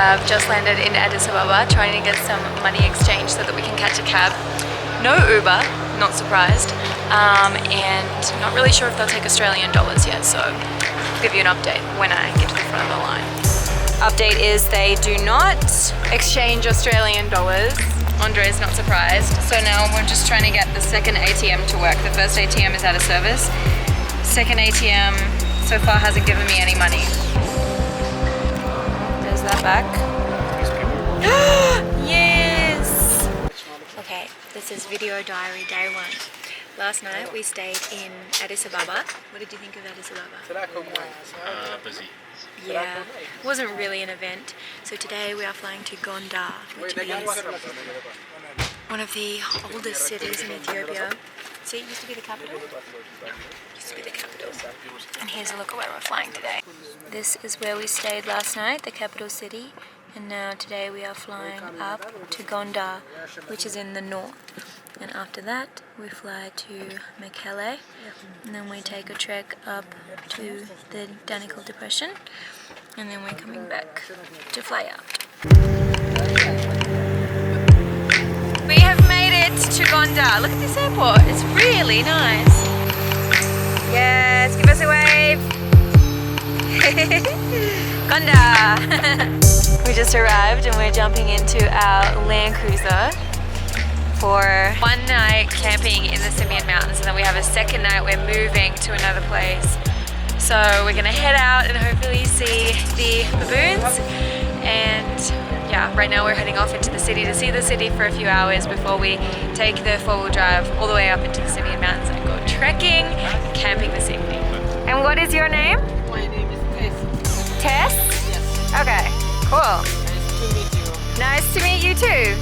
have just landed in Addis Ababa, trying to get some money exchange so that we can catch a cab. No Uber, not surprised, and not really sure if they'll take Australian dollars yet, so I'll give you an update when I get to the front of the line. Update is they do not exchange Australian dollars. Andre's not surprised. So now we're just trying to get the second ATM to work. The first ATM is out of service. Second ATM so far hasn't given me any money. There's that back. Yes! Okay, this is video diary day 1. Last night we stayed in Addis Ababa. What did you think of Addis Ababa? Busy. Yeah, it wasn't really an event. So today we are flying to Gondar, which is one of the oldest cities in Ethiopia. See, it used to be the capital. Yeah, it used to be the capital. And here's a look at where we're flying today. This is where we stayed last night, the capital city. And now today we are flying up to Gondar, which is in the north. And after that, we fly to Mekele, and then we take a trek up to the Danakil depression, and then we're coming back to fly out. We have made it to Gondar. Look at this airport, it's really nice. Yes, give us a wave. Gondar. We just arrived and we're jumping into our Land Cruiser for one night camping in the Simien Mountains, and then we have a second night we're moving to another place. So we're gonna head out and hopefully see the baboons, and yeah, right now we're heading off into the city to see the city for a few hours before we take the 4-wheel drive all the way up into the Simien Mountains and go trekking and camping this evening. And what is your name? My name is Tess. Tess? Yes. Okay, cool. Nice to meet you. Nice to meet you too.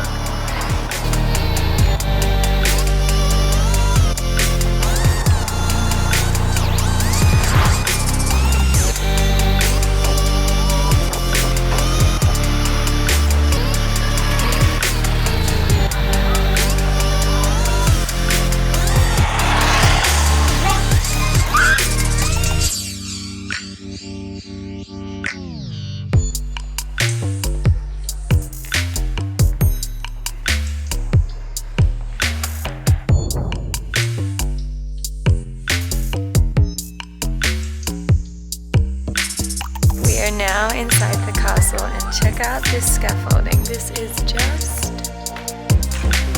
Now inside the castle, and check out this scaffolding. This is just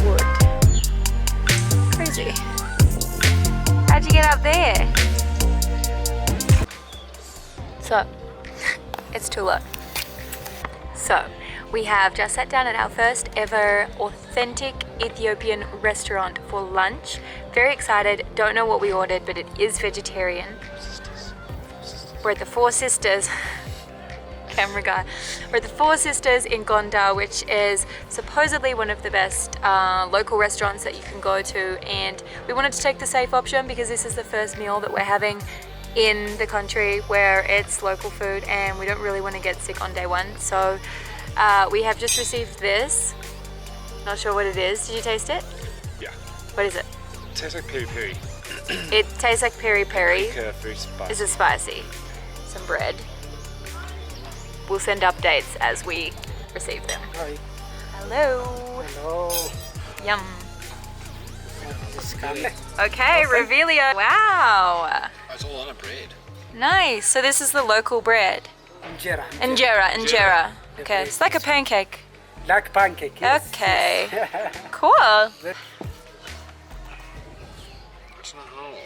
wood. Crazy. How'd you get up there? So, it's too low. So, we have just sat down at our first ever authentic Ethiopian restaurant for lunch. Very excited. Don't know what we ordered, but it is vegetarian. We're at the Four Sisters. Camera guy. We're at the Four Sisters in Gondar, which is supposedly one of the best local restaurants that you can go to, and we wanted to take the safe option because this is the first meal that we're having in the country where it's local food, and we don't really want to get sick on day 1. So we have just received this. Not sure what it is. Did you taste it? Yeah. What is it? It tastes like peri-peri. It tastes like peri-peri. Like, very spicy. Is it spicy? Some bread. We'll send updates as we receive them. Hi. Hello. Hello. Yum. Okay, Revelia. Wow. It's all on a bread. Nice. So this is the local bread. Injera. Okay, it's like a pancake. Like pancake. Yes. Okay. Yes. Cool. It's not whole.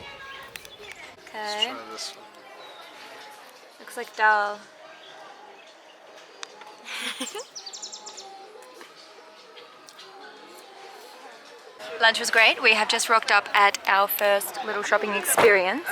Okay. Try this one. Looks like dal. Lunch was great. We have just rocked up at our first little shopping experience.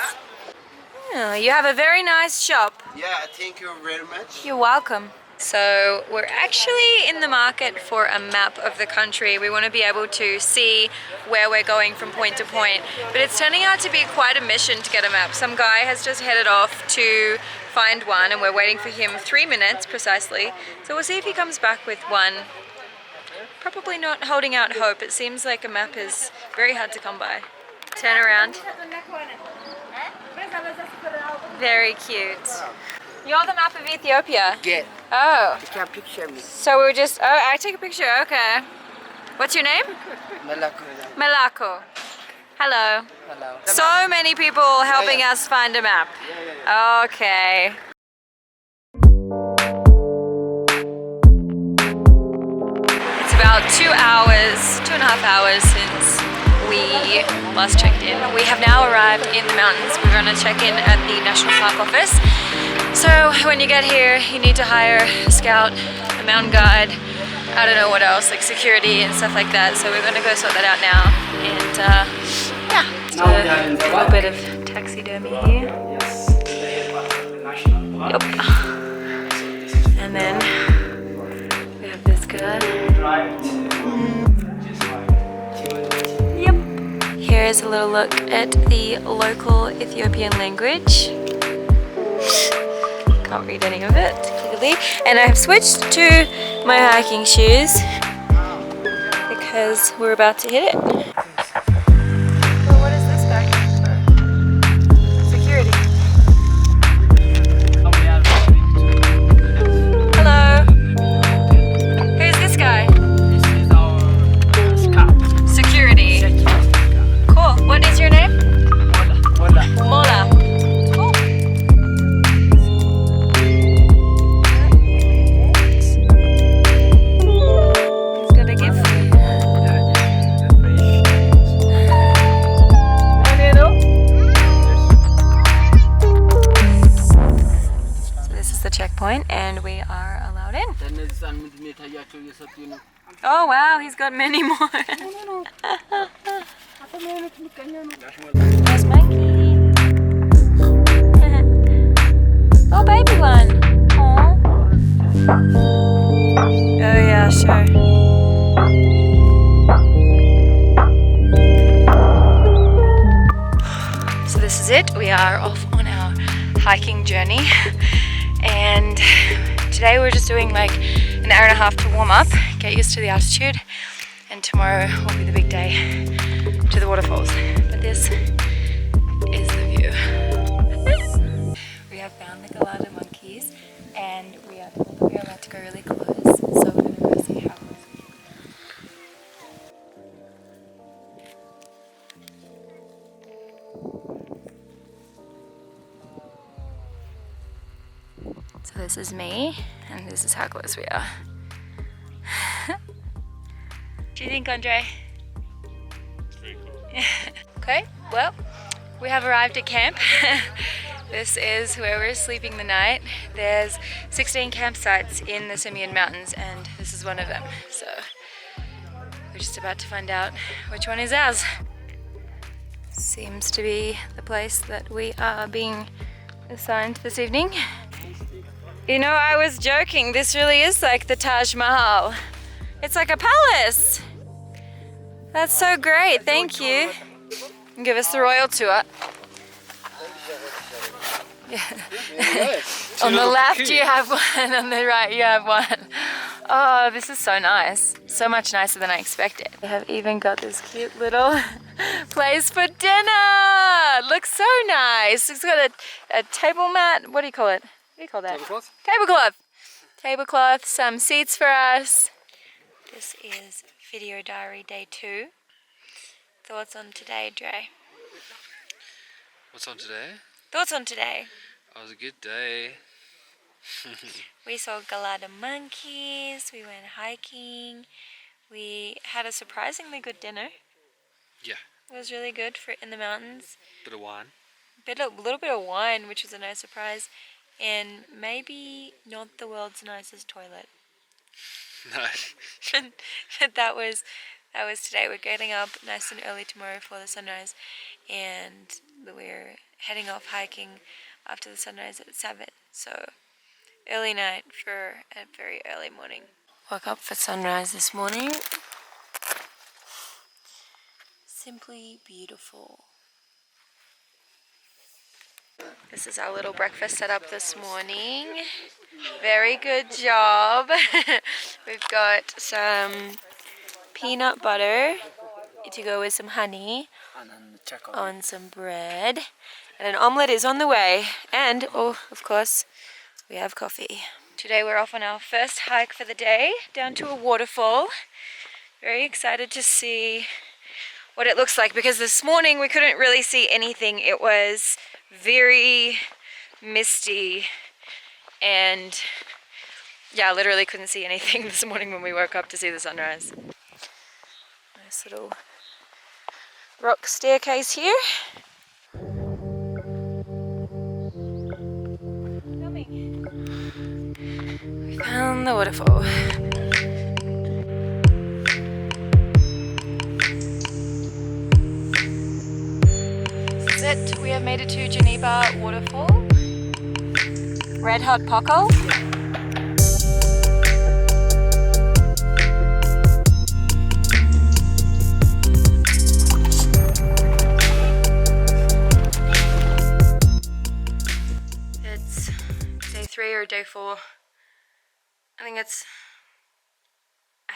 Oh, you have a very nice shop. Yeah, thank you very much. You're welcome. So we're actually in the market for a map of the country. We want to be able to see where we're going from point to point. But it's turning out to be quite a mission to get a map. Some guy has just headed off to find one, and we're waiting for him 3 minutes precisely. So we'll see if he comes back with one. Probably not holding out hope. It seems like a map is very hard to come by. Turn around. Very cute. You're the map of Ethiopia. Yeah. Oh. You can picture me. So we're just, oh, I take a picture, okay. What's your name? Malako. Melako. Hello. Hello. So many people helping Yeah, us find a map. Okay. It's about 2 hours, 2.5 hours since we last checked in. We have now arrived in the mountains. We're going to check in at the National Park office. So when you get here, you need to hire a scout, a mountain guide, I don't know what else, like security and stuff like that. So we're going to go sort that out now. And yeah, so a little bit of taxidermy here. Yep. And then we have this guy. Yep. Here is a little look at the local Ethiopian language. Can't read any of it clearly. And I have switched to my hiking shoes because we're about to hit it. What is this back for? Security. Hello. Who's this guy? This is our scout. Security. Cool. What is your name? Mola. Mola. Cool. He's got a gift. So this is the checkpoint and we are allowed in. Oh wow, he's got many more. There's monkey. Oh, baby one. Aw. Oh yeah, sure. So this is it. We are off on our hiking journey. And today we're just doing like an hour and a half to warm up, get used to the altitude. And tomorrow will be the big day to the waterfalls. But this is the view. We have found the Galada monkeys and we are allowed to go really close. So we're going to go see how it looks. So this is me and this is how close we are. What do you think, Andre? Okay, well, we have arrived at camp. This is where we're sleeping the night. There's 16 campsites in the Simien Mountains and this is one of them. So we're just about to find out which one is ours. Seems to be the place that we are being assigned this evening. You know, I was joking. This really is like the Taj Mahal. It's like a palace. That's so great. Thank you. Give us the royal tour. Yeah. On the left you have one, on the right you have one. Oh, this is so nice. So much nicer than I expected. They have even got this cute little place for dinner. Looks so nice. It's got a table mat. What do you call it? What do you call that? Tablecloth? Tablecloth. Tablecloth, some seats for us. This is video diary day 2. Thoughts on today, Dre? What's on today? Thoughts on today? Oh, it was a good day. We saw Galada monkeys, we went hiking, we had a surprisingly good dinner. Yeah. It was really good for in the mountains. Bit of wine. A little bit of wine, which was a nice surprise, and maybe not the world's nicest toilet. No. But that was today. We're getting up nice and early tomorrow for the sunrise, and we're heading off hiking after the sunrise at 7. So early night for a very early morning. Woke up for sunrise this morning. Simply beautiful. This is our little breakfast set up this morning. Very good job. We've got some peanut butter to go with some honey on some bread. And an omelette is on the way. And, oh, of course, we have coffee. Today we're off on our first hike for the day, down to a waterfall. Very excited to see what it looks like, because this morning we couldn't really see anything. It was very misty and yeah, literally couldn't see anything this morning when we woke up to see the sunrise. Nice little rock staircase here. We found the waterfall. This is it. We have made it to Geneva Waterfall. Red Hot Poco. It's day 3 or day 4. I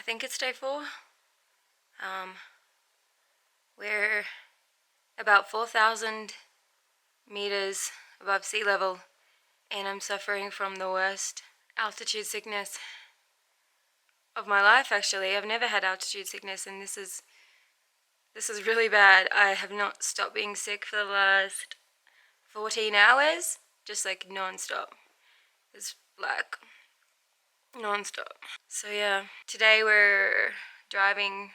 think it's day 4. We're about 4,000 meters above sea level, and I'm suffering from the worst altitude sickness of my life. Actually, I've never had altitude sickness, and this is really bad. I have not stopped being sick for the last 14 hours, just like non-stop. It's like non-stop. So yeah, today we're driving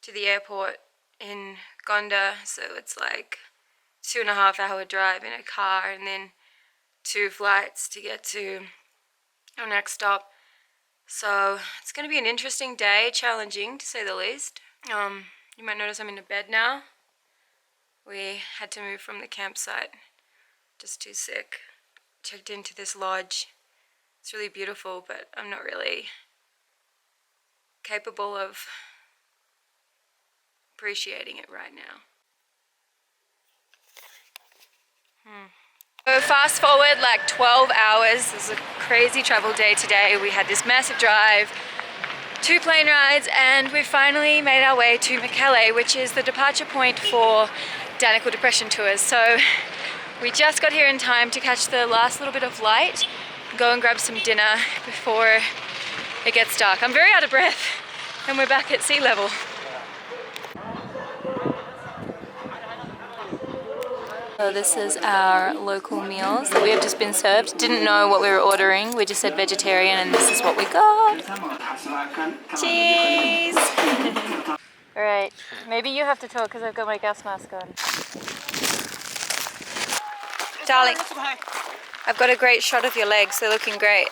to the airport in Gondar, so it's like 2.5 hour drive in a car, and then 2 flights to get to our next stop. So it's going to be an interesting day, challenging to say the least. You might notice I'm in a bed now. We had to move from the campsite, just too sick. Checked into this lodge. It's really beautiful, but I'm not really capable of appreciating it right now. So fast forward like 12 hours. This is a crazy travel day today. We had this massive drive, 2 plane rides, and we finally made our way to Mekele, which is the departure point for Danakil depression tours. So we just got here in time to catch the last little bit of light, go and grab some dinner before it gets dark. I'm very out of breath, and we're back at sea level. So this is our local meals that we have just been served. Didn't know what we were ordering. We just said vegetarian, and this is what we got. Cheese! Alright, maybe you have to talk because I've got my gas mask on. Darling, I've got a great shot of your legs. They're looking great.